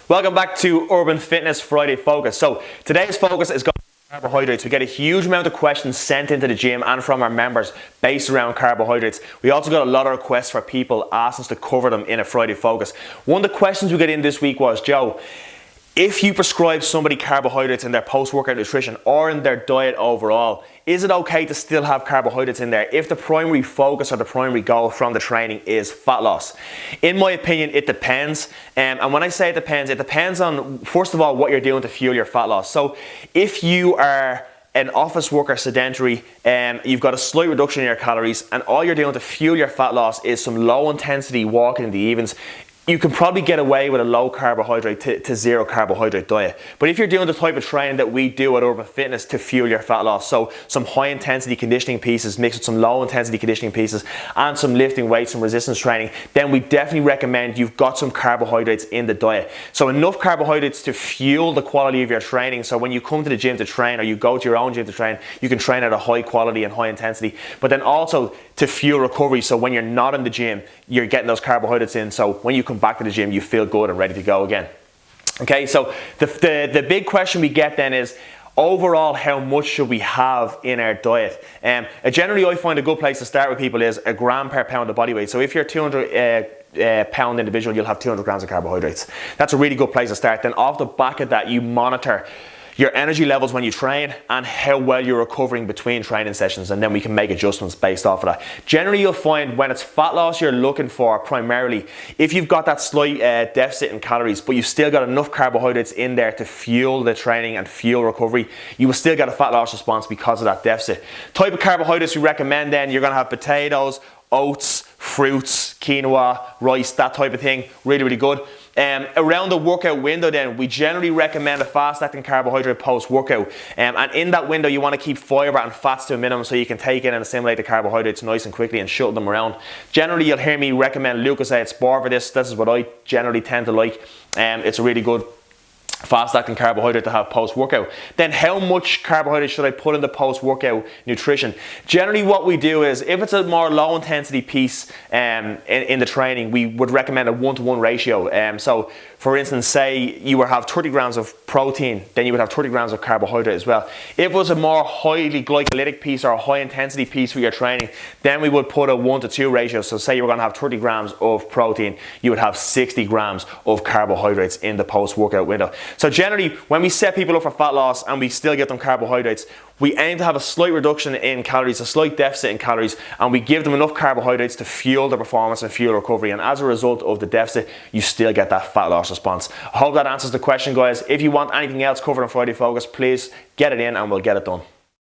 Welcome back to Urban Fitness Friday Focus. So today's focus is going on carbohydrates. We get a huge amount of questions sent into the gym and from our members based around carbohydrates. We also got a lot of requests for people asking us to cover them in a Friday Focus. One of the questions we got in this week was, Joe, if you prescribe somebody carbohydrates in their post-workout nutrition or in their diet overall, is it okay to still have carbohydrates in there if the primary focus or the primary goal from the training is fat loss? In my opinion, it depends. And when I say it depends on, first of all, what you're doing to fuel your fat loss. So if you are an office worker, sedentary, you've got a slight reduction in your calories, and all you're doing to fuel your fat loss is some low intensity walking in the evenings, you can probably get away with a low carbohydrate to zero carbohydrate diet. But if you're doing the type of training that we do at Urban Fitness to fuel your fat loss, so some high intensity conditioning pieces mixed with some low intensity conditioning pieces and some lifting weights, some resistance training, then we definitely recommend you've got some carbohydrates in the diet. So enough carbohydrates to fuel the quality of your training. So when you come to the gym to train or you go to your own gym to train, you can train at a high quality and high intensity. But then also to fuel recovery, so when you're not in the gym, you're getting those carbohydrates in, so when you come back to the gym, you feel good and ready to go again. Okay, so the big question we get then is, overall, how much should we have in our diet? Generally, I find a good place to start with people is a gram per pound of body weight. So if you're 200 pound individual, you'll have 200 grams of carbohydrates. That's a really good place to start. Then off the back of that, you monitor your energy levels when you train and how well you're recovering between training sessions, and then we can make adjustments based off of that. Generally, you'll find when it's fat loss you're looking for primarily, if you've got that slight deficit in calories but you've still got enough carbohydrates in there to fuel the training and fuel recovery, you will still get a fat loss response because of that deficit. Type of carbohydrates we recommend then, you're going to have potatoes, oats, fruits, quinoa, rice, that type of thing, really good. Around the workout window then, we generally recommend a fast-acting carbohydrate post-workout. And in that window, you want to keep fiber and fats to a minimum so you can take in and assimilate the carbohydrates nice and quickly and shuttle them around. Generally, you'll hear me recommend Lucozade Sport for this. This is what I generally tend to like. It's a really good fast-acting carbohydrate to have post-workout. Then how much carbohydrate should I put in the post-workout nutrition? Generally what we do is, if it's a more low-intensity piece in the training, we would recommend a 1-to-1 ratio. So for instance, say you would have 30 grams of protein, then you would have 30 grams of carbohydrate as well. If it was a more highly glycolytic piece or a high-intensity piece for your training, then we would put a 1-to-2 ratio. So say you were going to have 30 grams of protein, you would have 60 grams of carbohydrates in the post-workout window. So generally, when we set people up for fat loss and we still get them carbohydrates, we aim to have a slight reduction in calories, a slight deficit in calories, and we give them enough carbohydrates to fuel their performance and fuel recovery. And as a result of the deficit, you still get that fat loss response. I hope that answers the question, guys. If you want anything else covered on Friday Focus, please get it in and we'll get it done.